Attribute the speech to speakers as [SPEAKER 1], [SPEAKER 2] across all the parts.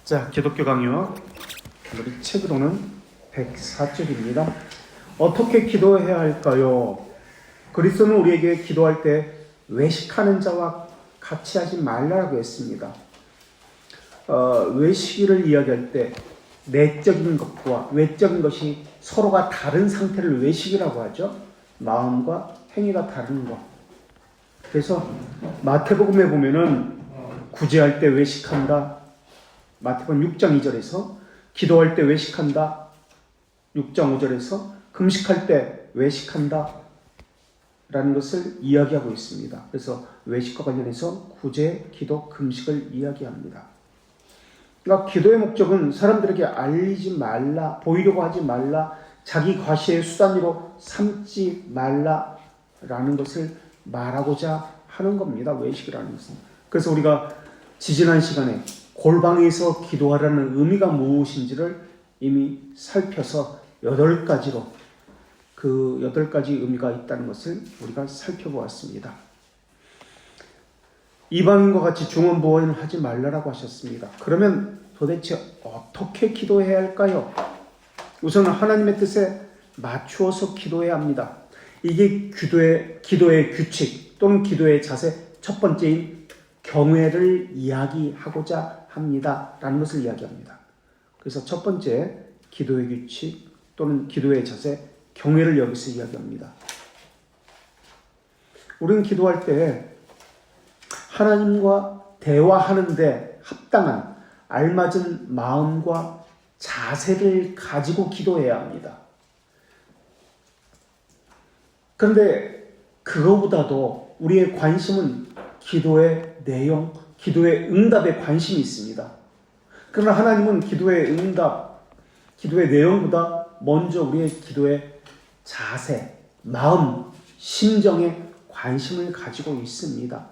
[SPEAKER 1] 자, 기독교 강요 우리 책으로는 104쪽입니다. 어떻게 기도해야 할까요? 그리스도는 우리에게 기도할 때 외식하는 자와 같이 하지 말라고 했습니다. 외식을 이야기할 때 내적인 것과 외적인 것이 서로가 다른 상태를 외식이라고 하죠. 마음과 행위가 다른 것. 그래서 마태복음에 보면은 구제할 때 외식한다. 마태복음 6장 2절에서 기도할 때 외식한다. 6장 5절에서 금식할 때 외식한다. 라는 것을 이야기하고 있습니다. 그래서 외식과 관련해서 구제, 기도, 금식을 이야기합니다. 그러니까 기도의 목적은 사람들에게 알리지 말라, 보이려고 하지 말라, 자기 과시의 수단으로 삼지 말라라는 것을 말하고자 하는 겁니다. 외식이라는 것은. 그래서 우리가 지지난 시간에 골방에서 기도하라는 의미가 무엇인지를 이미 살펴서 8가지로 그 8가지 의미가 있다는 것을 우리가 살펴보았습니다. 이방인과 같이 중언부언을 하지 말라라고 하셨습니다. 그러면 도대체 어떻게 기도해야 할까요? 우선 하나님의 뜻에 맞추어서 기도해야 합니다. 이게 기도의 규칙 또는 기도의 자세 첫 번째인 경외를 이야기하고자 합니다. 라는 것을 이야기합니다. 그래서 첫 번째 기도의 규칙 또는 기도의 자세 경외를 여기서 이야기합니다. 우리는 기도할 때 하나님과 대화하는데 합당한 알맞은 마음과 자세를 가지고 기도해야 합니다. 그런데 그거보다도 우리의 관심은 기도의 내용, 기도의 응답에 관심이 있습니다. 그러나 하나님은 기도의 응답, 기도의 내용보다 먼저 우리의 기도의 자세, 마음, 심정에 관심을 가지고 있습니다.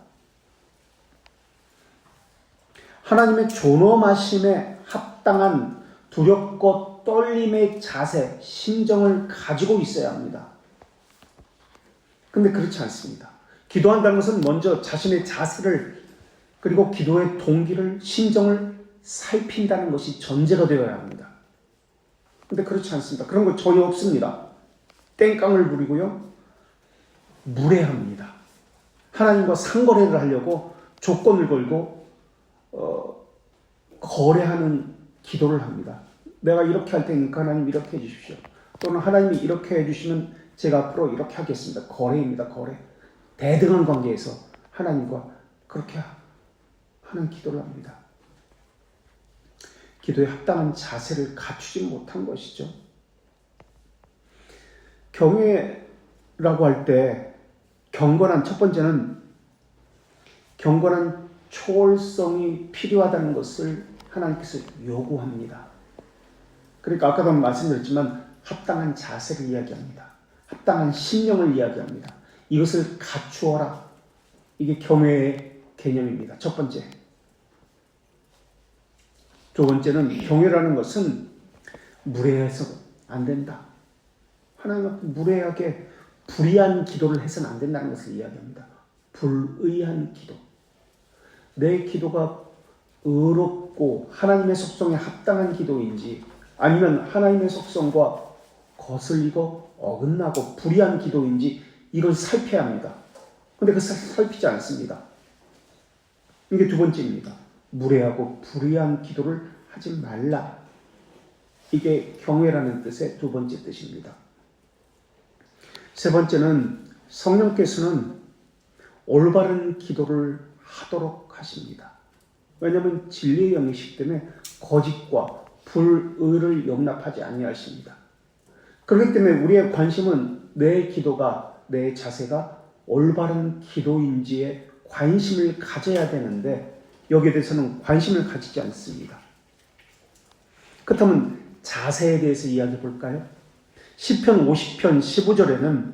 [SPEAKER 1] 하나님의 존엄하심에 합당한 두렵고 떨림의 자세, 심정을 가지고 있어야 합니다. 근데 그렇지 않습니다. 기도한다는 것은 먼저 자신의 자세를 그리고 기도의 동기를, 심정을 살핀다는 것이 전제가 되어야 합니다. 근데 그렇지 않습니다. 그런 거 전혀 없습니다. 땡깡을 부리고요. 무례합니다. 하나님과 상거래를 하려고 조건을 걸고 거래하는 기도를 합니다. 내가 이렇게 할 테니까 하나님 이렇게 해주십시오. 또는 하나님이 이렇게 해주시면 제가 앞으로 이렇게 하겠습니다. 거래입니다. 거래. 대등한 관계에서 하나님과 그렇게 하는 기도를 합니다. 기도에 합당한 자세를 갖추지 못한 것이죠. 경외라고 할 때 경건한 첫 번째는 경건한 초월성이 필요하다는 것을 하나님께서 요구합니다. 그러니까 아까도 말씀드렸지만 합당한 자세를 이야기합니다. 합당한 신령을 이야기합니다. 이것을 갖추어라. 이게 경외의 개념입니다. 첫 번째. 두 번째는 경외라는 것은 무례해서 안 된다. 하나님 앞에 무례하게 불의한 기도를 해서는 안 된다는 것을 이야기합니다. 불의한 기도. 내 기도가 의롭고 하나님의 속성에 합당한 기도인지 아니면 하나님의 속성과 거슬리고 어긋나고 불의한 기도인지 이걸 살펴야 합니다. 그런데 그 살피지 않습니다. 이게 두 번째입니다. 무례하고 불의한 기도를 하지 말라. 이게 경외라는 뜻의 두 번째 뜻입니다. 세 번째는 성령께서는 올바른 기도를 하도록 하십니다. 왜냐하면 진리의 영이시기 때문에 거짓과 불의를 용납하지 아니하십니다. 그렇기 때문에 우리의 관심은 내 기도가, 내 자세가 올바른 기도인지에 관심을 가져야 되는데 여기에 대해서는 관심을 가지지 않습니다. 그렇다면 자세에 대해서 이야기해 볼까요? 시편 50편 15절에는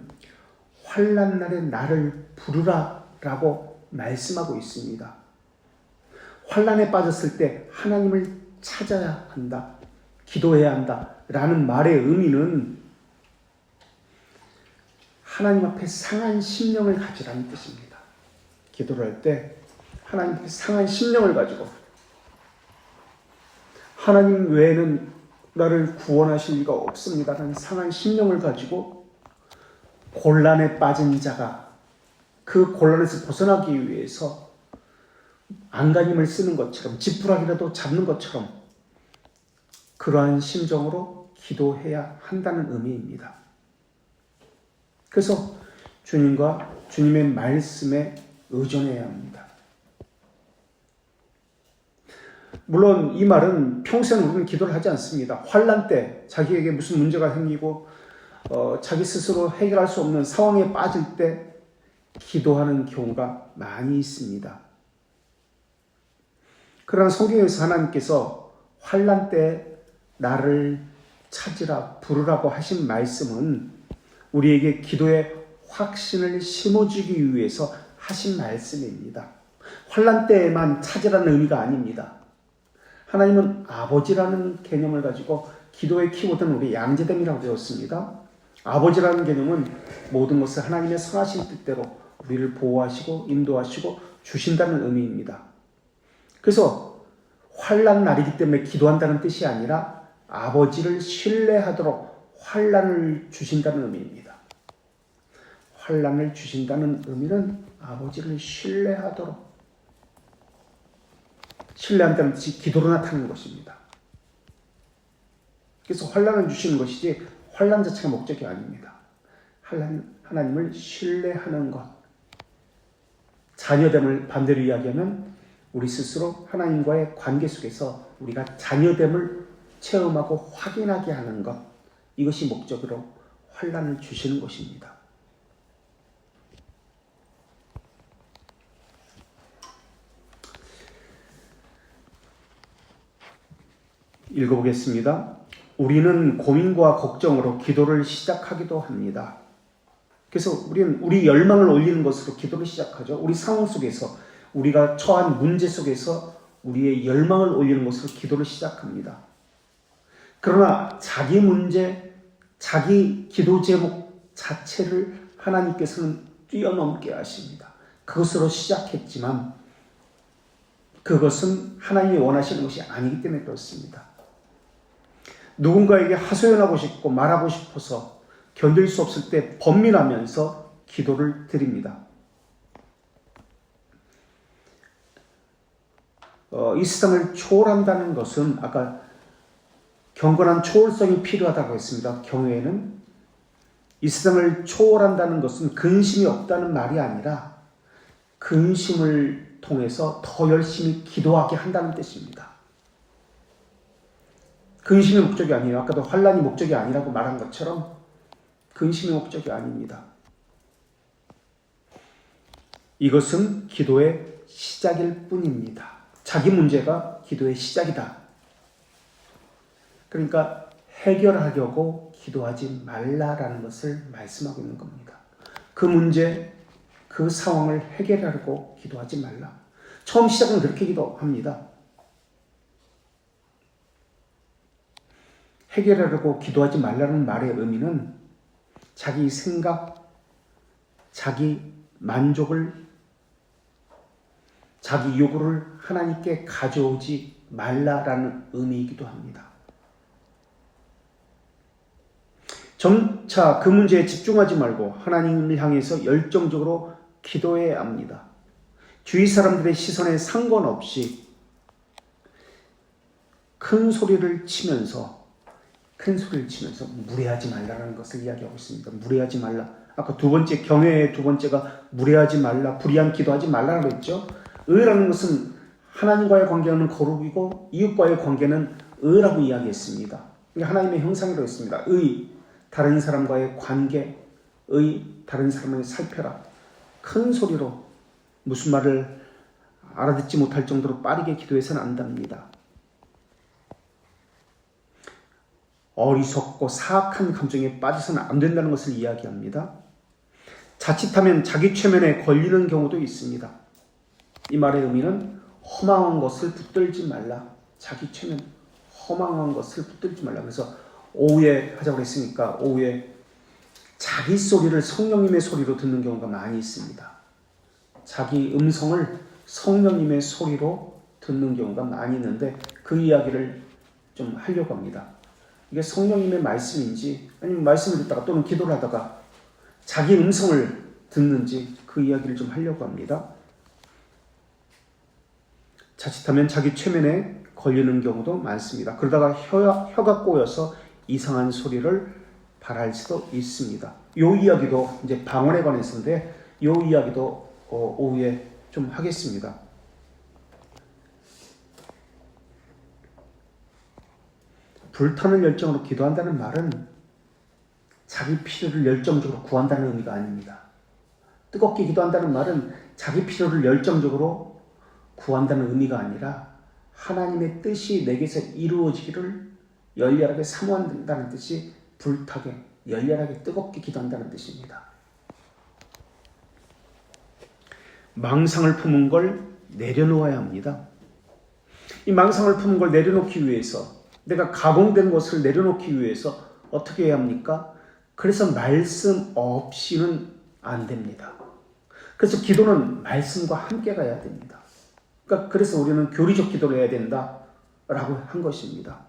[SPEAKER 1] 환난 날에 나를 부르라 라고 말씀하고 있습니다. 환난에 빠졌을 때 하나님을 찾아야 한다. 기도해야 한다. 라는 말의 의미는 하나님 앞에 상한 심령을 가지라는 뜻입니다. 기도를 할 때 하나님 앞에 상한 심령을 가지고 하나님 외에는 나를 구원하실 리가 없습니다라는 상한 심령을 가지고 곤란에 빠진 자가 그 곤란에서 벗어나기 위해서 안간힘을 쓰는 것처럼 지푸라기라도 잡는 것처럼 그러한 심정으로 기도해야 한다는 의미입니다. 그래서 주님과 주님의 말씀에 의존해야 합니다. 물론 이 말은 평생 우리는 기도를 하지 않습니다. 환난 때 자기에게 무슨 문제가 생기고 자기 스스로 해결할 수 없는 상황에 빠질 때 기도하는 경우가 많이 있습니다. 그러나 성경에서 하나님께서 환난 때 나를 찾으라 부르라고 하신 말씀은 우리에게 기도의 확신을 심어주기 위해서 하신 말씀입니다. 환난 때에만 찾으라는 의미가 아닙니다. 하나님은 아버지라는 개념을 가지고 기도의 키워드는 우리 양재됨이라고 배웠습니다. 아버지라는 개념은 모든 것을 하나님의 선하신 뜻대로 우리를 보호하시고 인도하시고 주신다는 의미입니다. 그래서 환난 날이기 때문에 기도한다는 뜻이 아니라 아버지를 신뢰하도록 환난을 주신다는 의미입니다. 환난을 주신다는 의미는 아버지를 신뢰하도록 신뢰한다는 뜻이 기도로 나타나는 것입니다. 그래서 환난을 주시는 것이지 환난 자체가 목적이 아닙니다. 하나님을 신뢰하는 것. 자녀됨을 반대로 이야기하면 우리 스스로 하나님과의 관계 속에서 우리가 자녀됨을 체험하고 확인하게 하는 것. 이것이 목적으로 환난을 주시는 것입니다. 읽어보겠습니다. 우리는 고민과 걱정으로 기도를 시작하기도 합니다. 그래서 우리는 우리 열망을 올리는 것으로 기도를 시작하죠. 우리 상황 속에서 우리가 처한 문제 속에서 우리의 열망을 올리는 것으로 기도를 시작합니다. 그러나 자기 문제, 자기 기도 제목 자체를 하나님께서는 뛰어넘게 하십니다. 그것으로 시작했지만 그것은 하나님이 원하시는 것이 아니기 때문에 그렇습니다. 누군가에게 하소연하고 싶고 말하고 싶어서 견딜 수 없을 때 번민하면서 기도를 드립니다. 이 세상을 초월한다는 것은 아까 경건한 초월성이 필요하다고 했습니다. 경외에는 이 세상을 초월한다는 것은 근심이 없다는 말이 아니라 근심을 통해서 더 열심히 기도하게 한다는 뜻입니다. 근심이 목적이 아니에요. 아까도 환난이 목적이 아니라고 말한 것처럼 근심이 목적이 아닙니다. 이것은 기도의 시작일 뿐입니다. 자기 문제가 기도의 시작이다. 그러니까 해결하려고 기도하지 말라라는 것을 말씀하고 있는 겁니다. 그 문제, 그 상황을 해결하려고 기도하지 말라. 처음 시작은 그렇게 기도합니다. 해결하려고 기도하지 말라는 말의 의미는 자기 생각, 자기 만족을, 자기 요구를 하나님께 가져오지 말라라는 의미이기도 합니다. 점차 그 문제에 집중하지 말고 하나님을 향해서 열정적으로 기도해야 합니다. 주위 사람들의 시선에 상관없이 큰 소리를 치면서 무례하지 말라라는 것을 이야기하고 있습니다. 무례하지 말라. 아까 두 번째 경외의 두 번째가 무례하지 말라, 불의한 기도하지 말라라고 했죠. 의라는 것은 하나님과의 관계는 거룩이고 이웃과의 관계는 의라고 이야기했습니다. 하나님의 형상이라고 했습니다. 의, 다른 사람과의 관계, 의, 다른 사람을 살펴라. 큰 소리로 무슨 말을 알아듣지 못할 정도로 빠르게 기도해서는 안 됩니다. 어리석고 사악한 감정에 빠져서는 안 된다는 것을 이야기합니다. 자칫하면 자기 최면에 걸리는 경우도 있습니다. 이 말의 의미는 허망한 것을 붙들지 말라. 자기 최면, 허망한 것을 붙들지 말라. 그래서 오후에 하자고 했으니까 오후에 자기 소리를 성령님의 소리로 듣는 경우가 많이 있습니다. 자기 음성을 성령님의 소리로 듣는 경우가 많이 있는데 그 이야기를 좀 하려고 합니다. 이게 성령님의 말씀인지 아니면 말씀을 듣다가 또는 기도를 하다가 자기 음성을 듣는지 그 이야기를 좀 하려고 합니다. 자칫하면 자기 최면에 걸리는 경우도 많습니다. 그러다가 혀가 꼬여서 이상한 소리를 발할 수도 있습니다. 이 이야기도 이제 방언에 관해서인데 이 이야기도 오후에 좀 하겠습니다. 불타는 열정으로 기도한다는 말은 자기 필요를 열정적으로 구한다는 의미가 아닙니다. 뜨겁게 기도한다는 말은 자기 필요를 열정적으로 구한다는 의미가 아니라 하나님의 뜻이 내게서 이루어지기를 열렬하게 사모한다는 뜻이 불타게, 열렬하게 뜨겁게 기도한다는 뜻입니다. 망상을 품은 걸 내려놓아야 합니다. 이 망상을 품은 걸 내려놓기 위해서, 내가 가공된 것을 내려놓기 위해서 어떻게 해야 합니까? 그래서 말씀 없이는 안 됩니다. 그래서 기도는 말씀과 함께 가야 됩니다. 그래서 우리는 교리적 기도를 해야 된다라고 한 것입니다.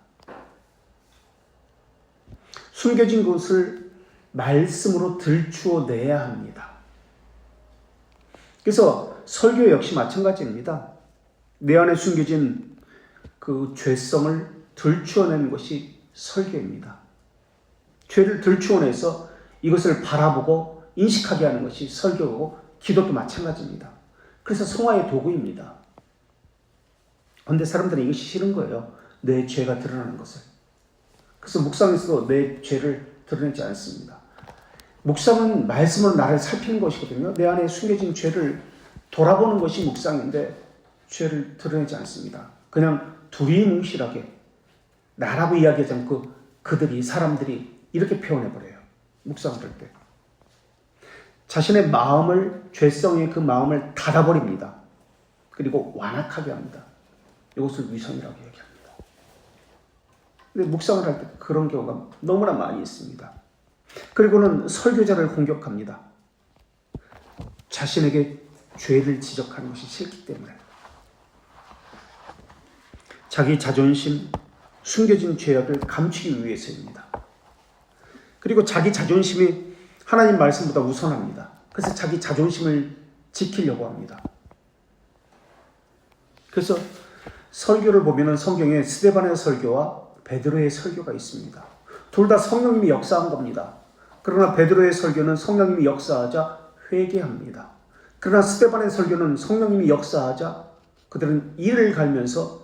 [SPEAKER 1] 숨겨진 것을 말씀으로 들추어내야 합니다. 그래서 설교 역시 마찬가지입니다. 내 안에 숨겨진 그 죄성을 들추어내는 것이 설교입니다. 죄를 들추어내서 이것을 바라보고 인식하게 하는 것이 설교고 기도도 마찬가지입니다. 그래서 성화의 도구입니다. 그런데 사람들은 이것이 싫은 거예요. 내 죄가 드러나는 것을. 그래서 묵상에서도 내 죄를 드러내지 않습니다. 묵상은 말씀으로 나를 살피는 것이거든요. 내 안에 숨겨진 죄를 돌아보는 것이 묵상인데 죄를 드러내지 않습니다. 그냥 두리뭉실하게 나라고 이야기하지 않고 사람들이 이렇게 표현해버려요. 묵상을 할 때. 자신의 마음을, 죄성의 그 마음을 닫아버립니다. 그리고 완악하게 합니다. 이것을 위선이라고 얘기합니다. 근데 묵상을 할 때 그런 경우가 너무나 많이 있습니다. 그리고는 설교자를 공격합니다. 자신에게 죄를 지적하는 것이 싫기 때문에. 자기 자존심, 숨겨진 죄악을 감추기 위해서입니다. 그리고 자기 자존심이 하나님 말씀보다 우선합니다. 그래서 자기 자존심을 지키려고 합니다. 그래서 설교를 보면 성경에 스데반의 설교와 베드로의 설교가 있습니다. 둘 다 성령님이 역사한 겁니다. 그러나 베드로의 설교는 성령님이 역사하자 회개합니다. 그러나 스데반의 설교는 성령님이 역사하자 그들은 이를 갈면서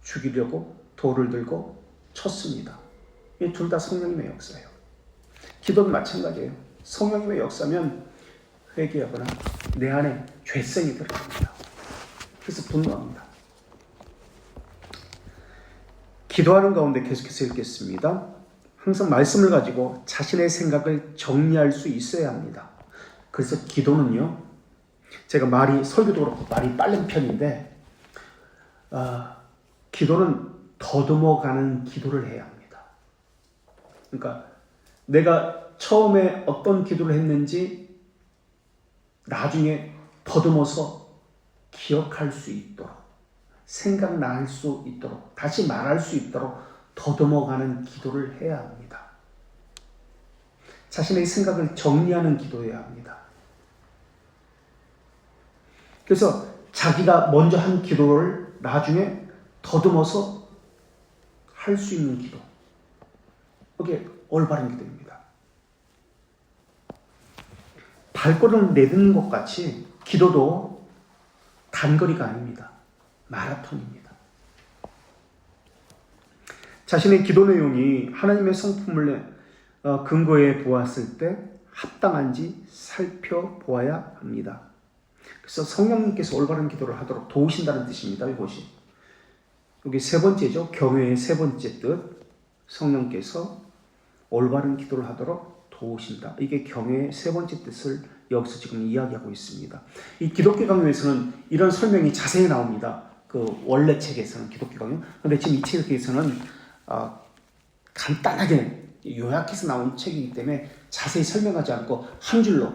[SPEAKER 1] 죽이려고 돌을 들고 쳤습니다. 이 둘 다 성령님의 역사예요. 기도는 마찬가지예요. 성령님의 역사면 회개하거나 내 안에 죄성이 들어갑니다. 그래서 분노합니다. 기도하는 가운데 계속해서 읽겠습니다. 항상 말씀을 가지고 자신의 생각을 정리할 수 있어야 합니다. 그래서 기도는요, 제가 설교도 그렇고 말이 빠른 편인데, 기도는 더듬어가는 기도를 해야 합니다. 그러니까 내가 처음에 어떤 기도를 했는지 나중에 더듬어서 기억할 수 있도록, 생각날 수 있도록, 다시 말할 수 있도록 더듬어가는 기도를 해야 합니다. 자신의 생각을 정리하는 기도해야 합니다. 그래서 자기가 먼저 한 기도를 나중에 더듬어서 할 수 있는 기도. 이게 올바른 기도입니다. 발걸음을 내딛는 것 같이 기도도 단거리가 아닙니다. 마라톤입니다. 자신의 기도 내용이 하나님의 성품을 근거해 보았을 때 합당한지 살펴보아야 합니다. 그래서 성령님께서 올바른 기도를 하도록 도우신다는 뜻입니다. 이것이. 여기 세 번째죠. 경외의 세 번째 뜻. 성령께서 올바른 기도를 하도록 도우신다. 이게 경외의 세 번째 뜻을 여기서 지금 이야기하고 있습니다. 이 기독교 강요에서는 이런 설명이 자세히 나옵니다. 그 원래 책에서는 기독교 강요. 그런데 지금 이 책에서는 간단하게 요약해서 나온 책이기 때문에 자세히 설명하지 않고 한 줄로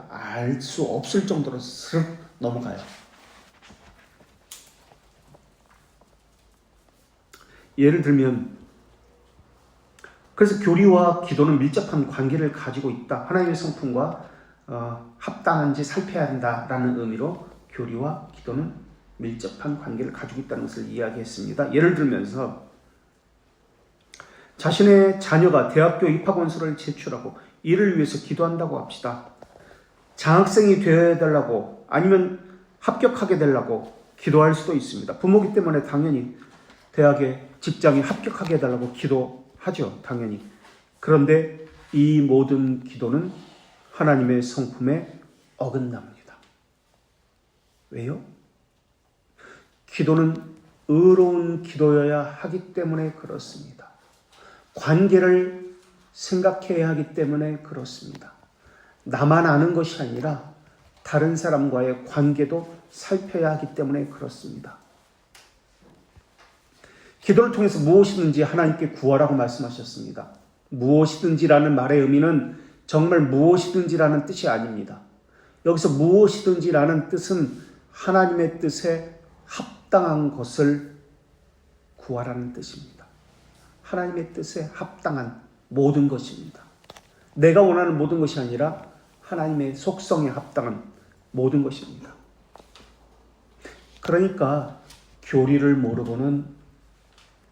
[SPEAKER 1] 알 수 없을 정도로 스르륵 넘어가요. 예를 들면, 그래서 교리와 기도는 밀접한 관계를 가지고 있다. 하나님의 성품과 합당한지 살펴야 한다라는 의미로 교리와 기도는 밀접한 관계를 가지고 있다는 것을 이야기했습니다. 예를 들면서 자신의 자녀가 대학교 입학원서를 제출하고 이를 위해서 기도한다고 합시다. 장학생이 되어야 되려고 아니면 합격하게 되려고 기도할 수도 있습니다. 부모기 때문에 당연히 대학에 직장에 합격하게 해달라고 기도하죠. 당연히. 그런데 이 모든 기도는 하나님의 성품에 어긋납니다. 왜요? 기도는 의로운 기도여야 하기 때문에 그렇습니다. 관계를 생각해야 하기 때문에 그렇습니다. 나만 아는 것이 아니라 다른 사람과의 관계도 살펴야 하기 때문에 그렇습니다. 기도를 통해서 무엇이든지 하나님께 구하라고 말씀하셨습니다. 무엇이든지라는 말의 의미는 정말 무엇이든지라는 뜻이 아닙니다. 여기서 무엇이든지라는 뜻은 하나님의 뜻에 합당한 것을 구하라는 뜻입니다. 하나님의 뜻에 합당한 모든 것입니다. 내가 원하는 모든 것이 아니라 하나님의 속성에 합당한 모든 것입니다. 그러니까 교리를 모르고는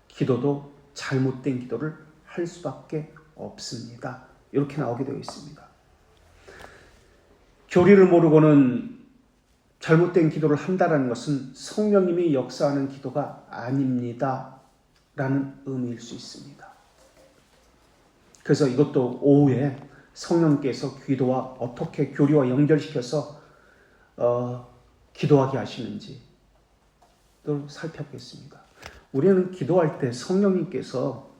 [SPEAKER 1] 기도도 잘못된 기도를 할 수밖에 없습니다. 이렇게 나오게 되어 있습니다. 교리를 모르고는 잘못된 기도를 한다는 것은 성령님이 역사하는 기도가 아닙니다. 라는 의미일 수 있습니다. 그래서 이것도 오후에 성령께서 기도와 어떻게 교리와 연결시켜서 기도하게 하시는지 또 살펴보겠습니다. 우리는 기도할 때 성령님께서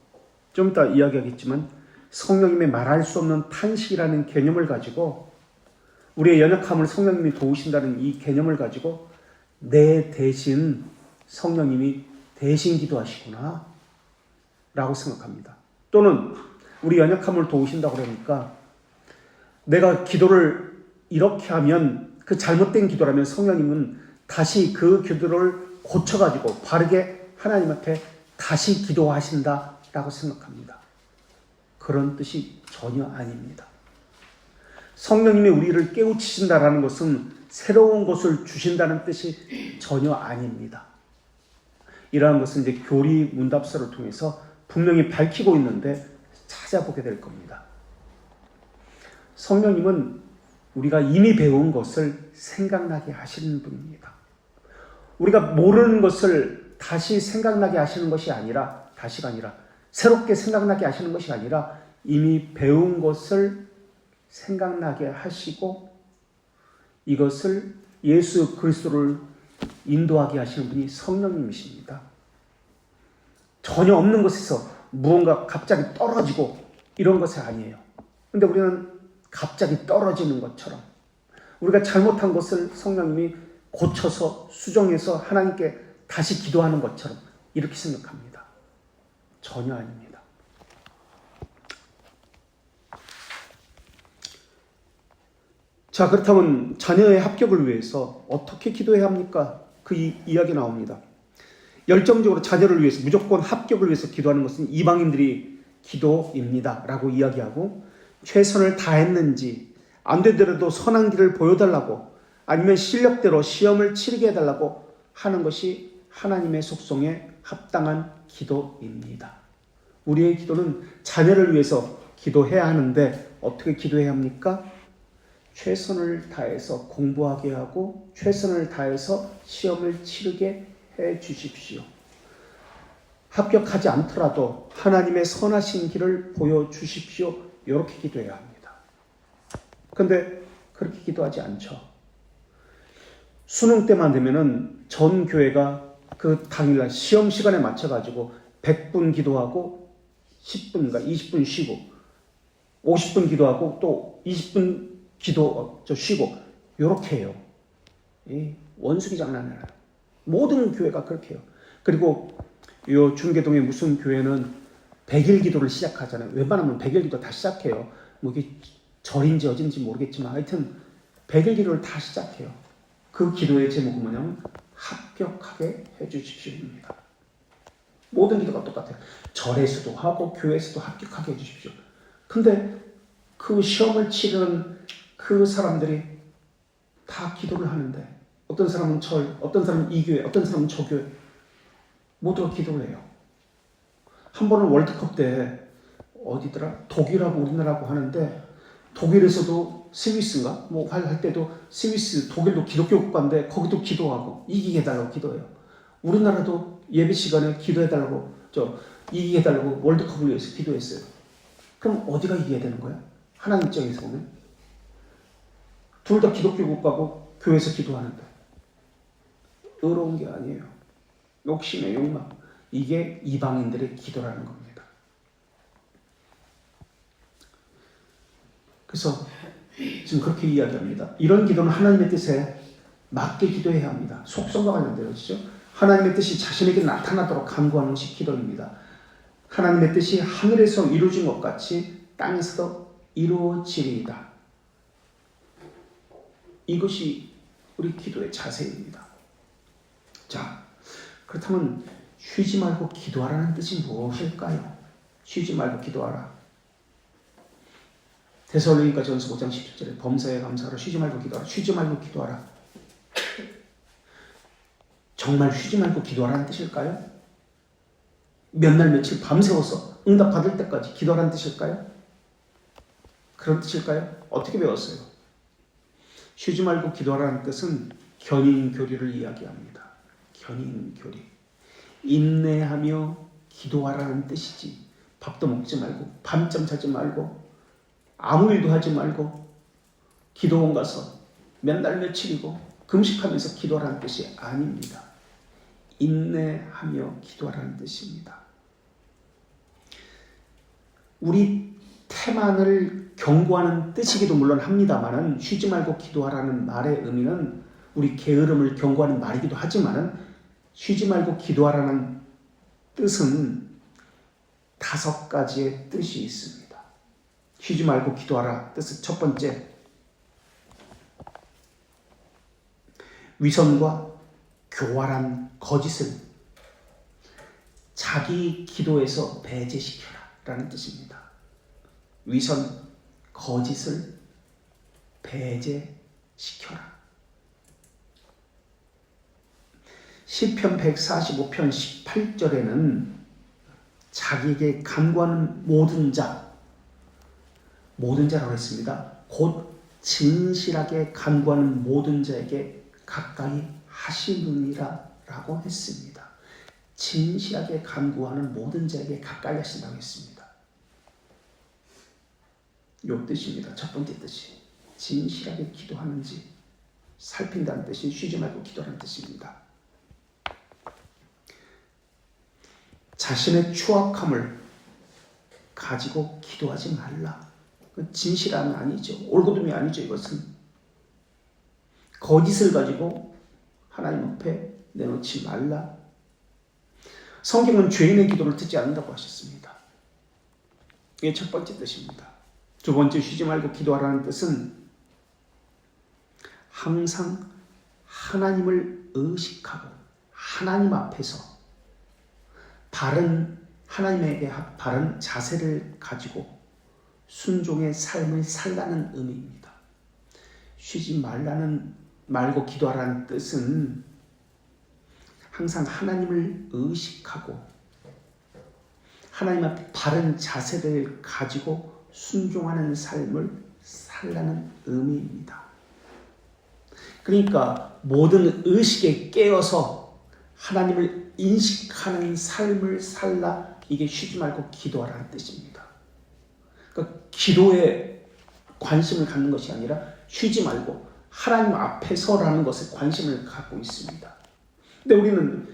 [SPEAKER 1] 좀 이따 이야기하겠지만 성령님의 말할 수 없는 탄식이라는 개념을 가지고 우리의 연약함을 성령님이 도우신다는 이 개념을 가지고 내 대신 성령님이 대신 기도하시구나 라고 생각합니다. 또는 우리 연약함을 도우신다고 그러니까 내가 기도를 이렇게 하면 그 잘못된 기도라면 성령님은 다시 그 기도를 고쳐가지고 바르게 하나님 앞에 다시 기도하신다라고 생각합니다. 그런 뜻이 전혀 아닙니다. 성령님이 우리를 깨우치신다라는 것은 새로운 것을 주신다는 뜻이 전혀 아닙니다. 이러한 것은 이제 교리 문답서를 통해서 분명히 밝히고 있는데 찾아보게 될 겁니다. 성령님은 우리가 이미 배운 것을 생각나게 하시는 분입니다. 우리가 모르는 것을 다시 생각나게 하시는 것이 아니라, 다시가 아니라 새롭게 생각나게 하시는 것이 아니라 이미 배운 것을 생각나게 하시고 이것을 예수 그리스도를 인도하게 하시는 분이 성령님이십니다. 전혀 없는 곳에서 무언가 갑자기 떨어지고 이런 것이 아니에요. 근데 우리는 갑자기 떨어지는 것처럼 우리가 잘못한 것을 성령님이 고쳐서 수정해서 하나님께 다시 기도하는 것처럼 이렇게 생각합니다. 전혀 아닙니다. 자, 그렇다면 자녀의 합격을 위해서 어떻게 기도해야 합니까? 그 이야기 나옵니다. 열정적으로 자녀를 위해서 무조건 합격을 위해서 기도하는 것은 이방인들이 기도입니다 라고 이야기하고 최선을 다했는지 안 되더라도 선한 길을 보여달라고 아니면 실력대로 시험을 치르게 해달라고 하는 것이 하나님의 속성에 합당한 기도입니다. 우리의 기도는 자녀를 위해서 기도해야 하는데 어떻게 기도해야 합니까? 최선을 다해서 공부하게 하고 최선을 다해서 시험을 치르게 해 주십시오. 합격하지 않더라도 하나님의 선하신 길을 보여주십시오. 이렇게 기도해야 합니다. 그런데 그렇게 기도하지 않죠. 수능 때만 되면은 전 교회가 그 당일날 시험 시간에 맞춰가지고 100분 기도하고 10분인가 20분 쉬고 50분 기도하고 또 20분 쉬고 이렇게 해요. 이 원숭이 장난이에요. 모든 교회가 그렇게 해요. 그리고 요 중계동의 무슨 교회는 100일 기도를 시작하잖아요. 웬만하면 100일 기도 다 시작해요. 뭐 이게 절인지 어딘지 모르겠지만 하여튼 100일 기도를 다 시작해요. 그 기도의 제목은 뭐냐면 합격하게 해주십시오입니다. 모든 기도가 똑같아요. 절에서도 하고 교회에서도 합격하게 해주십시오. 근데 그 시험을 치르는 그 사람들이 다 기도를 하는데 어떤 사람은 절, 어떤 사람은 이 교회, 어떤 사람은 저 교회 모두가 기도를 해요. 한 번은 월드컵 때 어디더라? 독일하고 우리나라하고 하는데 독일에서도 스위스인가? 뭐 할 때도 스위스, 독일도 기독교 국가인데 거기도 기도하고 이기게 해달라고 기도해요. 우리나라도 예배 시간에 기도해달라고 이기게 해달라고 월드컵을 위해서 기도했어요. 그럼 어디가 이겨야 되는 거야? 하나님 입장에서 보면 둘 다 기독교 국가고 교회에서 기도하는데 의로운 게 아니에요. 욕심의 욕망. 이게 이방인들의 기도라는 겁니다. 그래서 지금 그렇게 이야기합니다. 이런 기도는 하나님의 뜻에 맞게 기도해야 합니다. 속성과 관련되어지죠. 하나님의 뜻이 자신에게 나타나도록 간구하는 것이 기도입니다. 하나님의 뜻이 하늘에서 이루어진 것 같이 땅에서도 이루어지리이다. 이것이 우리 기도의 자세입니다. 자, 그렇다면 쉬지 말고 기도하라는 뜻이 무엇일까요? 쉬지 말고 기도하라. 데살로니가전서 5장 17절에 범사에 감사하라. 쉬지 말고 기도하라. 쉬지 말고 기도하라. 정말 쉬지 말고 기도하라는 뜻일까요? 몇 날 며칠 밤새워서 응답받을 때까지 기도하라는 뜻일까요? 그런 뜻일까요? 어떻게 배웠어요? 쉬지 말고 기도하라는 뜻은 견인교리를 이야기합니다. 견인교리. 인내하며 기도하라는 뜻이지. 밥도 먹지 말고 밤잠 자지 말고 아무 일도 하지 말고 기도원 가서 몇 날 며칠이고 금식하면서 기도하라는 뜻이 아닙니다. 인내하며 기도하라는 뜻입니다. 우리 태만을 경고하는 뜻이기도 물론 합니다만은 쉬지 말고 기도하라는 말의 의미는 우리 게으름을 경고하는 말이기도 하지만은 쉬지 말고 기도하라는 뜻은 5가지의 뜻이 있습니다. 쉬지 말고 기도하라 뜻은 첫 번째, 위선과 교활한 거짓을 자기 기도에서 배제시켜라 라는 뜻입니다. 위선, 거짓을 배제시켜라. 시편 145편 18절에는 자기에게 간구하는 모든 자라고 했습니다. 곧 진실하게 간구하는 모든 자에게 가까이 하시느니라 라고 했습니다. 진실하게 간구하는 모든 자에게 가까이 하신다고 했습니다. 이 뜻입니다. 첫 번째 뜻이 진실하게 기도하는지 살핀다는 뜻이 쉬지 말고 기도하는 뜻입니다. 자신의 추악함을 가지고 기도하지 말라. 진실함이 아니죠. 올고듬이 아니죠. 이것은 거짓을 가지고 하나님 앞에 내놓지 말라. 성경은 죄인의 기도를 듣지 않는다고 하셨습니다. 이게 첫 번째 뜻입니다. 두 번째, 쉬지 말고 기도하라는 뜻은 항상 하나님을 의식하고 하나님 앞에서 하나님에게 바른 자세를 가지고 순종의 삶을 살라는 의미입니다. 쉬지 말고 기도하라는 뜻은 항상 하나님을 의식하고 하나님 앞에 바른 자세를 가지고 순종하는 삶을 살라는 의미입니다. 그러니까 모든 의식에 깨어서 하나님을 인식하는 삶을 살라. 이게 쉬지 말고 기도하라는 뜻입니다. 그러니까 기도에 관심을 갖는 것이 아니라 쉬지 말고 하나님 앞에서라는 것에 관심을 갖고 있습니다. 근데 우리는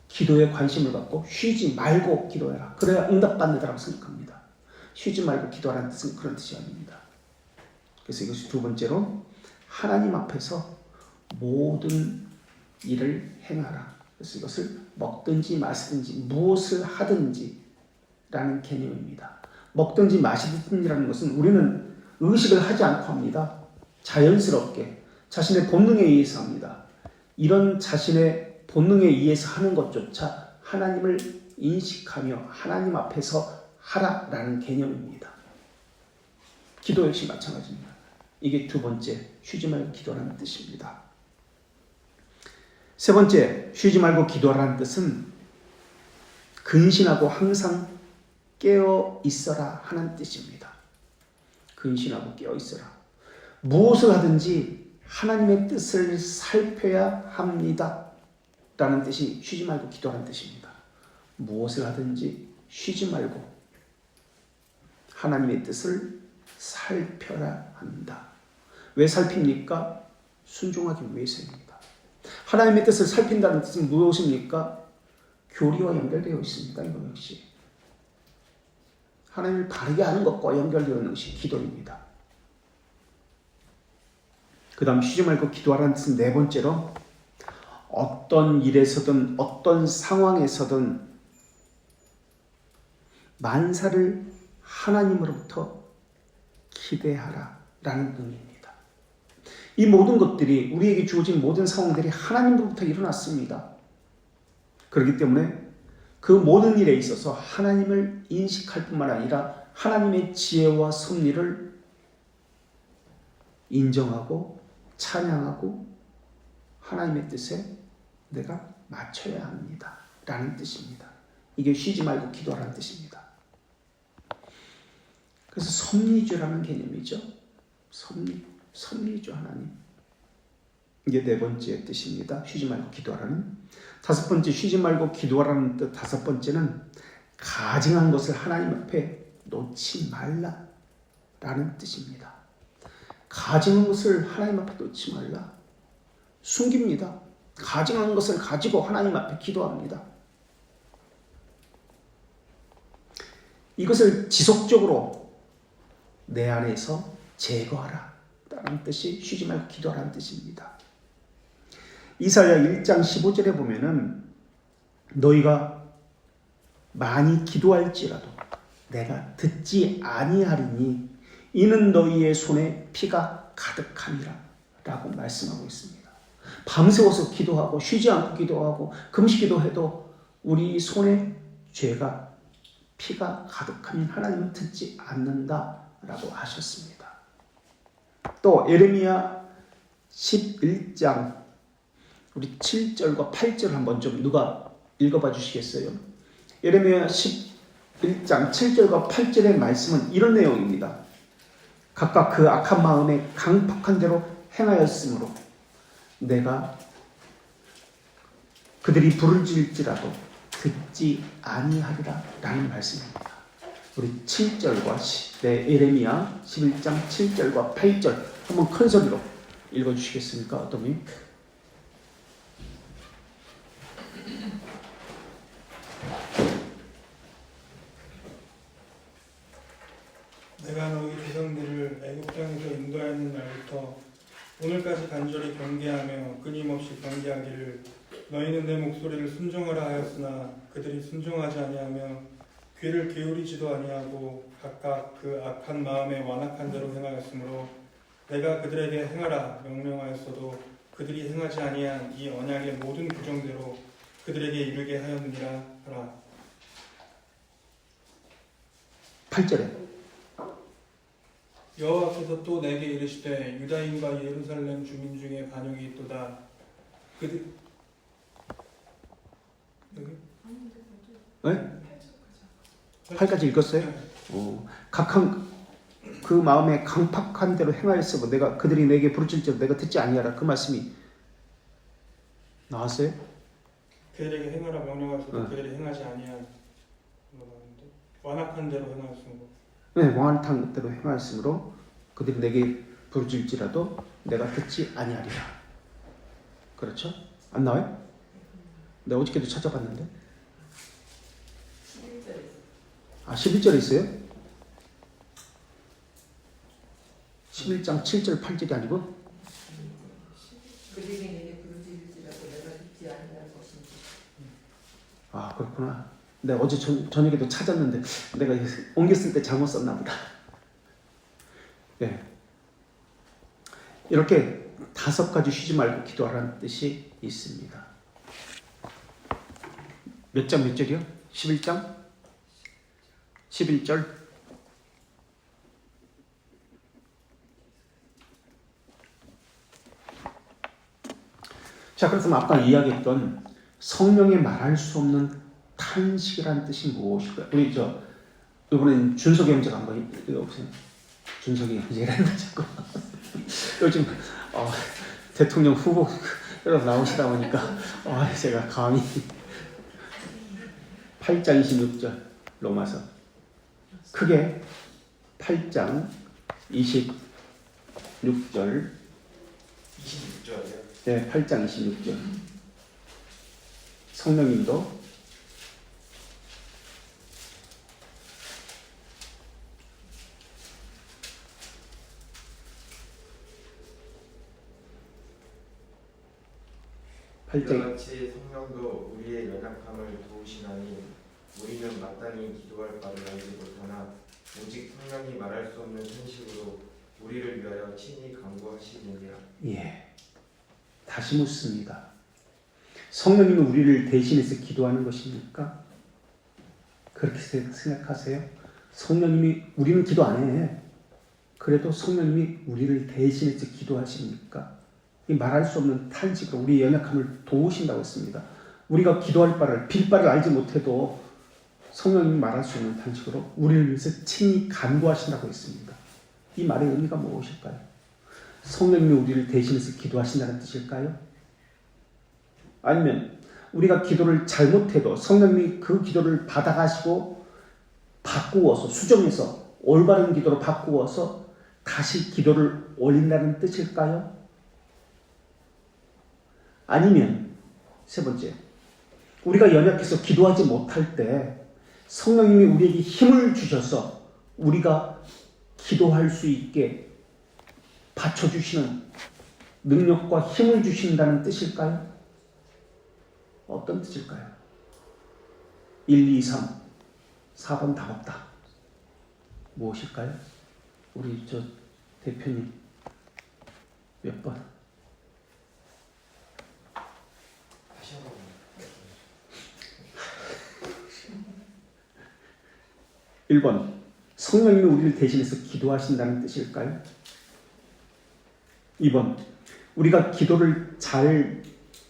[SPEAKER 1] 기도에 관심을 갖고 쉬지 말고 기도해라. 그래야 응답받는다고 생각합니다. 쉬지 말고 기도하라는 뜻은 그런 뜻이 아닙니다. 그래서 이것이 두 번째로 하나님 앞에서 모든 일을 행하라. 그래서 이것을 먹든지 마시든지 무엇을 하든지 라는 개념입니다. 먹든지 마시든지라는 것은 우리는 의식을 하지 않고 합니다. 자연스럽게 자신의 본능에 의해서 합니다. 이런 자신의 본능에 의해서 하는 것조차 하나님을 인식하며 하나님 앞에서 하라라는 개념입니다. 기도 역시 마찬가지입니다. 이게 두 번째, 쉬지 말고 기도하라는 뜻입니다. 세 번째, 쉬지 말고 기도하라는 뜻은 근신하고 항상 깨어 있어라 하는 뜻입니다. 근신하고 깨어 있어라. 무엇을 하든지 하나님의 뜻을 살펴야 합니다. 라는 뜻이 쉬지 말고 기도하라는 뜻입니다. 무엇을 하든지 쉬지 말고 하나님의 뜻을 살펴야 합니다. 왜 살핍니까? 순종하기 위해서입니다. 하나님의 뜻을 살핀다는 뜻은 무엇입니까? 교리와 연결되어 있습니다. 이거 역시 하나님을 바르게 하는 것과 연결되어 있는 것이 기도입니다. 그 다음 쉬지 말고 기도하라는 뜻은 네 번째로 어떤 일에서든 어떤 상황에서든 만사를 하나님으로부터 기대하라 라는 의미입니다. 이 모든 것들이 우리에게 주어진 모든 상황들이 하나님으로부터 일어났습니다. 그렇기 때문에 그 모든 일에 있어서 하나님을 인식할 뿐만 아니라 하나님의 지혜와 섭리를 인정하고 찬양하고 하나님의 뜻에 내가 맞춰야 합니다. 라는 뜻입니다. 이게 쉬지 말고 기도하라는 뜻입니다. 그래서 섭리주라는 개념이죠. 섭리주 하나님. 이게 네 번째 뜻입니다. 쉬지 말고 기도하라는. 다섯 번째, 쉬지 말고 기도하라는 뜻. 다섯 번째는 가증한 것을 하나님 앞에 놓지 말라라는 뜻입니다. 가증한 것을 하나님 앞에 놓지 말라. 숨깁니다. 가증한 것을 가지고 하나님 앞에 기도합니다. 이것을 지속적으로 내 안에서 제거하라 라는 뜻이 쉬지 말고 기도하라는 뜻입니다. 이사야 1장 15절에 보면은 너희가 많이 기도할지라도 내가 듣지 아니하리니 이는 너희의 손에 피가 가득함이라 라고 말씀하고 있습니다. 밤새워서 기도하고 쉬지 않고 기도하고 금식 기도해도 우리 손에 죄가 피가 가득하면 하나님은 듣지 않는다라고 하셨습니다. 또 예레미야 11장 우리 7절과 8절 한번 좀 누가 읽어봐 주시겠어요? 예레미야 11장 7절과 8절의 말씀은 이런 내용입니다. 각각 그 악한 마음에 강팍한 대로 행하였으므로 내가 그들이 부르짖을지라도 듣지 아니하리라 라는 말씀입니다. 우리 7절과 예레미야 11장 7절과 8절 한번 큰 소리로 읽어주시겠습니까? 어떤 분?
[SPEAKER 2] 내가 너희 백성들을 애굽 땅에서 인도하였는 날부터 오늘까지 간절히 경계하며 끊임없이 경계하기를 너희는 내 목소리를 순종하라 하였으나 그들이 순종하지 아니하며 귀를 기울이지도 아니하고 각각 그 악한 마음에 완악한 대로 행하였으므로 내가 그들에게 행하라 명령하였어도 그들이 행하지 아니한 이 언약의 모든 규정대로 그들에게 이르게 하였느니라 하라.
[SPEAKER 1] 8절에
[SPEAKER 2] 여호와께서 또 내게 이르시되 유다인과 예루살렘 주민 중에 반역이 있도다. 그들 여기?
[SPEAKER 1] 네? 8까지 읽었어요? 각한 그 마음에 강팍한 대로 행하였으므로 내가 그들이 내게 부르짖을지라도 내가 듣지 아니하라. 그 말씀이 나왔어요?
[SPEAKER 2] 그들에게 행하라 명령하였어도 그들이 행하지 아니한 완악한 대로 행하였으므로
[SPEAKER 1] 네, 완악한 대로 행하였으므로 그들이 내게 부르짖을지라도 내가 듣지 아니하리라. 그렇죠? 안 나와요? 내가 어저께도 찾아봤는데 11절에 있어요? 11장 7절 8절이 아니고
[SPEAKER 3] 그들이 내게 부르짖을지라도 내가 듣지 아니할 것인지.
[SPEAKER 1] 아 그렇구나. 내가 어제 저녁에도 찾았는데 내가 옮겼을 때 잘못 썼나 보다. 네. 이렇게 5가지 쉬지 말고 기도하라는 뜻이 있습니다. 몇 장 몇 절이요? 11장 11절. 자, 그래서 아까 이야기했던 성령의 말할 수 없는 탄식이라는 뜻이 무엇일까요? 우리 이번엔 준석이 형제가 한번 읽어보세요. 준석이 형제라는 거 자꾸 요즘 대통령 후보로 나오시다 보니까 제가 감히 8장 26절 로마서 크게 8장 26절
[SPEAKER 4] 26절이요?
[SPEAKER 1] 네, 8장 26절 성령님도
[SPEAKER 4] 이와 같이 성령도 우리의 연약함을 도우시나니 우리는 마땅히 기도할 바를 알지 못하나 오직 성령이 말할 수 없는 탄식으로 우리를 위하여 친히 간구하시느니라.
[SPEAKER 1] 예, 다시 묻습니다. 성령님이 우리를 대신해서 기도하는 것입니까? 그렇게 생각하세요? 성령님이 우리는 기도 안 해. 그래도 성령님이 우리를 대신해서 기도하십니까? 이 말할 수 없는 탄식으로 우리의 연약함을 도우신다고 했습니다. 우리가 기도할 바를 빌 바를 알지 못해도 성령님이 말할 수 없는 탄식으로 우리를 위해서 친히 간구하신다고 했습니다. 이 말의 의미가 무엇일까요? 성령님이 우리를 대신해서 기도하신다는 뜻일까요? 아니면 우리가 기도를 잘못해도 성령님이 그 기도를 받아가시고 바꾸어서 수정해서 올바른 기도로 바꾸어서 다시 기도를 올린다는 뜻일까요? 아니면 세 번째, 우리가 연약해서 기도하지 못할 때 성령님이 우리에게 힘을 주셔서 우리가 기도할 수 있게 받쳐주시는 능력과 힘을 주신다는 뜻일까요? 어떤 뜻일까요? 1, 2, 3, 4번 답 없다. 무엇일까요? 우리 대표님 몇 번?
[SPEAKER 4] 다시 한번.
[SPEAKER 1] 1번, 성령님이 우리를 대신해서 기도하신다는 뜻일까요? 2번, 우리가 기도를 잘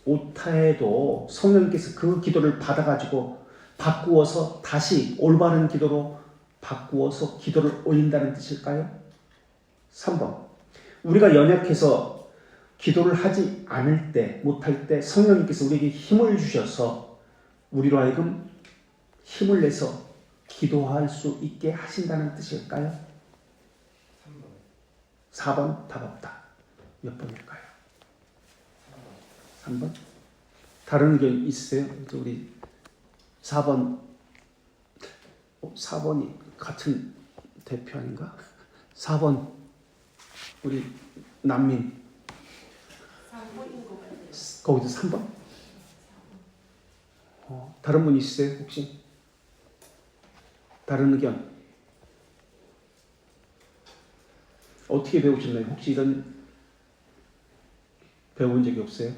[SPEAKER 1] 못해도 성령님께서 그 기도를 받아가지고 바꾸어서 다시 올바른 기도로 바꾸어서 기도를 올린다는 뜻일까요? 3번, 우리가 연약해서 기도를 하지 않을 때, 못할 때 성령님께서 우리에게 힘을 주셔서 우리로 하여금 힘을 내서 기도할 수 있게 하신다는 뜻일까요?
[SPEAKER 4] 3번.
[SPEAKER 1] 4번 답 없다. 몇 번일까요? 3번? 다른 의견 있으세요? 우리 4번 4번이 같은 대표 아닌가? 4번 우리 난민
[SPEAKER 3] 3번인 것 같아요.
[SPEAKER 1] 거기도 3번? 다른 분 있으세요? 혹시? 다른 의견? 어떻게 배우셨나요? 혹시 이런 배운 적이 없어요?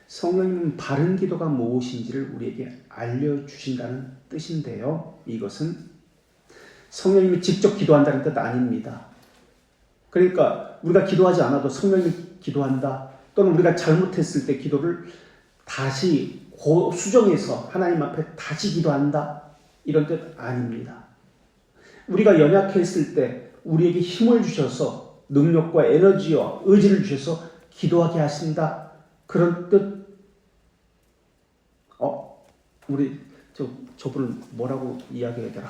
[SPEAKER 1] 성령님은 바른 기도가 무엇인지를 우리에게 알려주신다는 뜻인데요. 이것은 성령님이 직접 기도한다는 뜻 아닙니다. 그러니까 우리가 기도하지 않아도 성령님이 기도한다. 또는 우리가 잘못했을 때 기도를 다시 수정해서 하나님 앞에 다시 기도한다. 이런 뜻 아닙니다. 우리가 연약했을 때 우리에게 힘을 주셔서 능력과 에너지와 의지를 주셔서 기도하게 하신다. 그런 뜻. 우리 저분을 뭐라고 이야기해야 되나?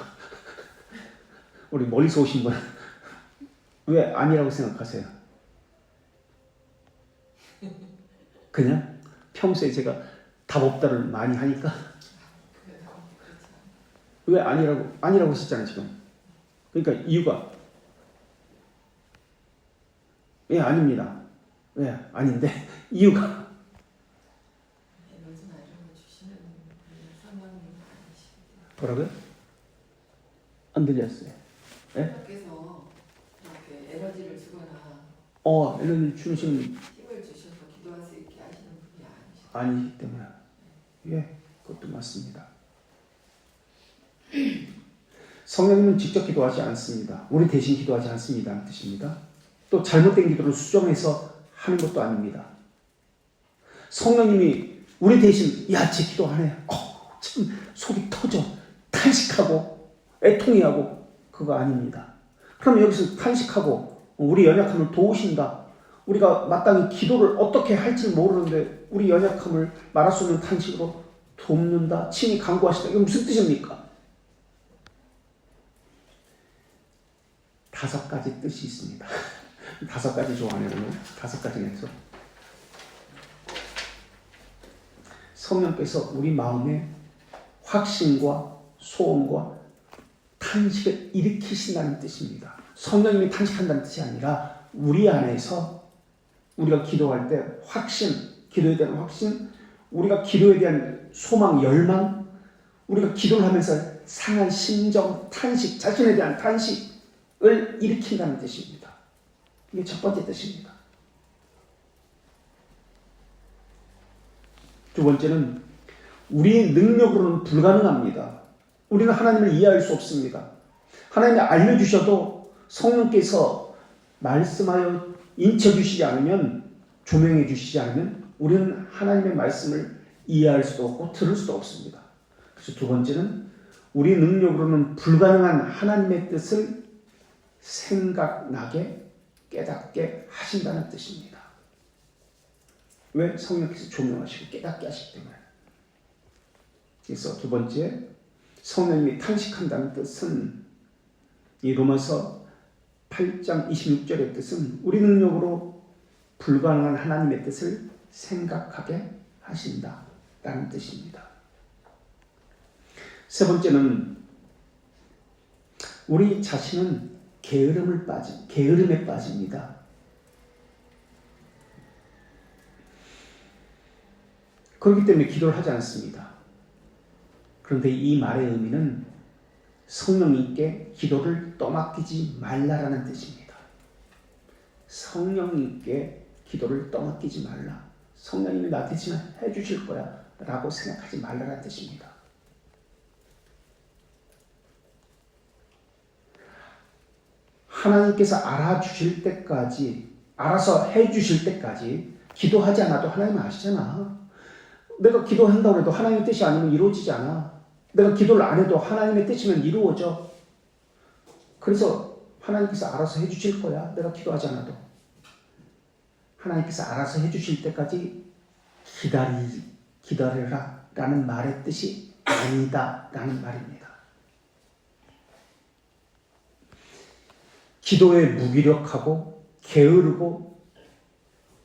[SPEAKER 1] 우리 멀리서 오신 분 왜 아니라고 생각하세요? 그냥 평소에 제가 답 없다를 많이 하니까 왜 아니라고 하셨잖아요 지금. 그러니까 이유가 왜 아닙니다. 왜 아닌데 이유가
[SPEAKER 3] 에너지나 이런 거 주시는 성령님 아니시죠?
[SPEAKER 1] 뭐라고요? 안 들렸어요.
[SPEAKER 3] 하나님께서 이렇게 에너지를 주거나
[SPEAKER 1] 에너지 주시는
[SPEAKER 3] 힘을 주셔서 기도할 수 있게 하시는 분이 아니시죠?
[SPEAKER 1] 아니기 때문에. 예. 그것도 맞습니다. 성령님은 직접 기도하지 않습니다. 우리 대신 기도하지 않습니다. 뜻입니다. 또 잘못된 기도를 수정해서 하는 것도 아닙니다. 성령님이 우리 대신 쟤 기도하네. 참 속이 터져. 탄식하고 애통해하고 그거 아닙니다. 그럼 여기서 탄식하고 우리 연약함을 도우신다. 우리가 마땅히 기도를 어떻게 할지 모르는데 우리 연약함을 말할 수 없는 탄식으로 돕는다. 친히 간구하시다. 이게 무슨 뜻입니까? 5가지 뜻이 있습니다. 5가지 좋아하네요. 5가지 내서 성령께서 우리 마음에 확신과 소원과 탄식을 일으키신다는 뜻입니다. 성령님이 탄식한다는 뜻이 아니라 우리 안에서 우리가 기도할 때 확신, 기도에 대한 확신, 우리가 기도에 대한 소망, 열망, 우리가 기도를 하면서 상한 심정, 탄식, 자신에 대한 탄식을 일으킨다는 뜻입니다. 이게 첫 번째 뜻입니다. 두 번째는 우리의 능력으로는 불가능합니다. 우리는 하나님을 이해할 수 없습니다. 하나님이 알려주셔도 성령께서 말씀하여 인쳐주시지 않으면, 조명해 주시지 않으면 우리는 하나님의 말씀을 이해할 수도 없고 들을 수도 없습니다. 그래서 두 번째는 우리 능력으로는 불가능한 하나님의 뜻을 생각나게 깨닫게 하신다는 뜻입니다. 왜? 성령께서 조명하시고 깨닫게 하시기 때문에. 그래서 두 번째, 성령님이 탄식한다는 뜻은 이 로마서 8장 26절의 뜻은 우리 능력으로 불가능한 하나님의 뜻을 생각하게 하신다라는 뜻입니다. 세 번째는 우리 자신은 게으름에 빠집니다. 그렇기 때문에 기도를 하지 않습니다. 그런데 이 말의 의미는 성령님께 기도를 떠맡기지 말라라는 뜻입니다. 성령님께 기도를 떠맡기지 말라. 성령님이 나 대신 해주실 거야 라고 생각하지 말라라는 뜻입니다. 하나님께서 알아주실 때까지, 알아서 해주실 때까지 기도하지 않아도 하나님은 아시잖아. 내가 기도한다고 해도 하나님의 뜻이 아니면 이루어지지 않아. 내가 기도를 안 해도 하나님의 뜻이면 이루어져. 그래서 하나님께서 알아서 해주실 거야. 내가 기도하지 않아도. 하나님께서 알아서 해주실 때까지 기다려라 라는 말의 뜻이 아니다 라는 말입니다. 기도에 무기력하고 게으르고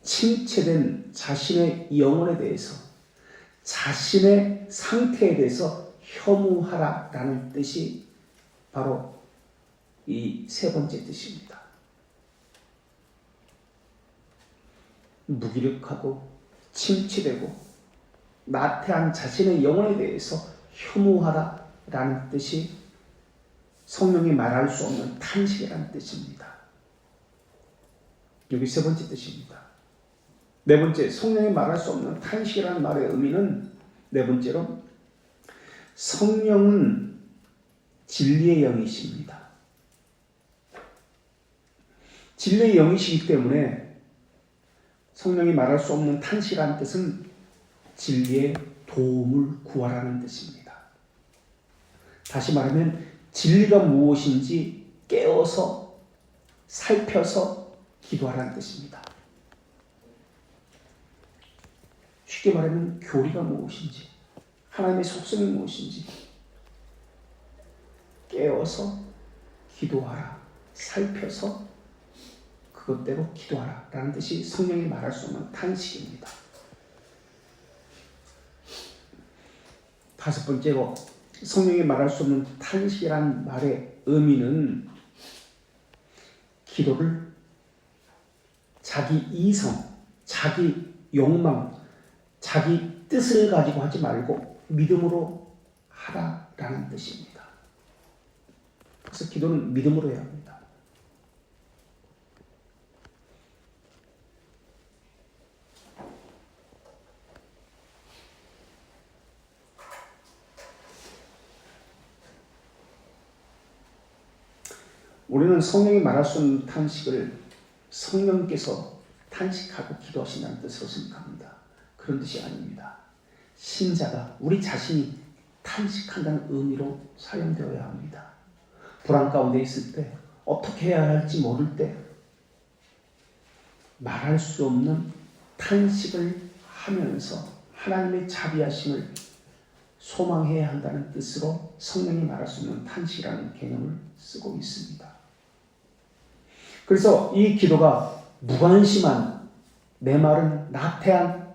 [SPEAKER 1] 침체된 자신의 영혼에 대해서, 자신의 상태에 대해서 혐오하라 라는 뜻이 바로 이 세 번째 뜻입니다. 무기력하고 침체되고 나태한 자신의 영혼에 대해서 혐오하라 라는 뜻이 성령이 말할 수 없는 탄식이라는 뜻입니다. 여기 세 번째 뜻입니다. 네 번째, 성령이 말할 수 없는 탄식이라는 말의 의미는 네 번째로 성령은 진리의 영이십니다. 진리의 영이시기 때문에 성령이 말할 수 없는 탄식이라는 뜻은 진리의 도움을 구하라는 뜻입니다. 다시 말하면 진리가 무엇인지 깨어서 살펴서 기도하라는 뜻입니다. 쉽게 말하면 교리가 무엇인지, 하나님의 속성이 무엇인지 깨어서 기도하라, 살펴서 그것대로 기도하라 라는 뜻이 성령이 말할 수 없는 탄식입니다. 다섯 번째로 성령이 말할 수 없는 탄식이라는 말의 의미는 기도를 자기 이성, 자기 욕망, 자기 뜻을 가지고 하지 말고 믿음으로 하라라는 뜻입니다. 그래서 기도는 믿음으로 해야 합니다. 우리는 성령이 말할 수 없는 탄식을 성령께서 탄식하고 기도하신다는 뜻으로 생각합니다. 그런 뜻이 아닙니다. 신자가 우리 자신이 탄식한다는 의미로 사용되어야 합니다. 불안 가운데 있을 때, 어떻게 해야 할지 모를 때 말할 수 없는 탄식을 하면서 하나님의 자비하심을 소망해야 한다는 뜻으로 성령이 말할 수 없는 탄식이라는 개념을 쓰고 있습니다. 그래서 이 기도가 무관심한, 내 말은 나태한,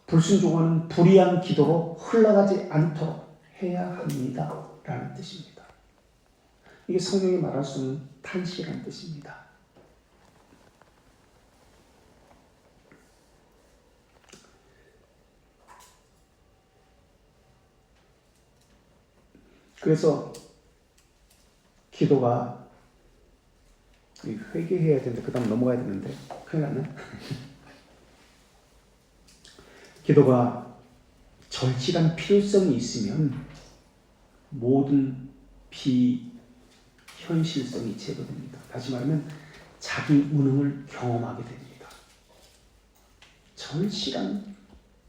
[SPEAKER 1] 불순종하는 불의한 기도로 흘러가지 않도록 해야 합니다 라는 뜻입니다. 이게 성령이 말할 수 없는 탄식이라는 뜻입니다. 그래서 기도가 회개해야 되는데 그 다음 넘어가야 되는데 큰일 났네. 기도가 절실한 필요성이 있으면 모든 비현실성이 제거됩니다. 다시 말하면 자기 무능을 경험하게 됩니다. 절실한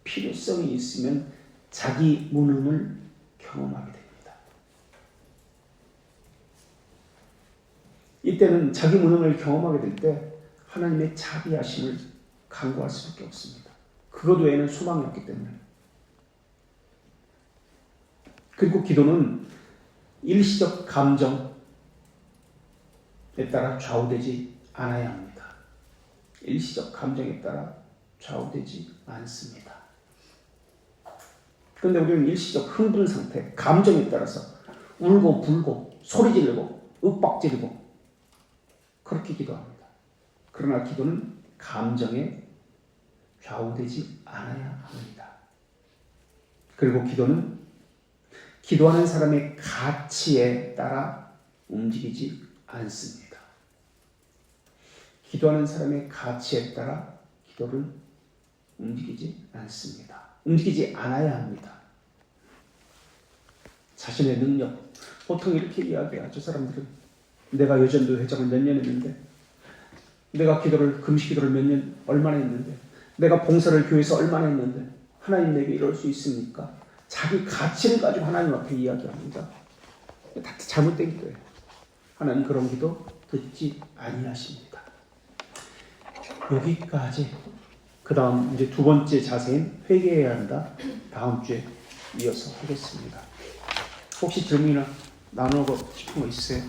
[SPEAKER 1] 필요성이 있으면 자기 무능을 경험하게 됩니다. 이때는 자기 무능을 경험하게 될 때 하나님의 자비하심을 간구할 수밖에 없습니다. 그것 외에는 소망이 없기 때문에. 그리고 기도는 일시적 감정에 따라 좌우되지 않아야 합니다. 일시적 감정에 따라 좌우되지 않습니다. 그런데 우리는 일시적 흥분 상태, 감정에 따라서 울고 불고 소리 지르고 윽박지르고 그렇게 기도합니다. 그러나 기도는 감정에 좌우되지 않아야 합니다. 그리고 기도는 기도하는 사람의 가치에 따라 움직이지 않습니다. 기도하는 사람의 가치에 따라 기도를 움직이지 않습니다. 움직이지 않아야 합니다. 자신의 능력, 보통 이렇게 이야기하죠. 사람들은 내가 여전도 회장을 몇 년 했는데, 내가 기도를 금식 기도를 몇 년 얼마나 했는데, 내가 봉사를 교회에서 얼마나 했는데 하나님 내게 이럴 수 있습니까? 자기 가치를 가지고 하나님 앞에 이야기합니다. 다 잘못된 기도예요. 하나님 그런 기도 듣지 아니하십니다. 여기까지. 그 다음 이제 두 번째 자세인 회개해야 한다. 다음 주에 이어서 하겠습니다. 혹시 질문이나 나누고 싶은 거 있으세요?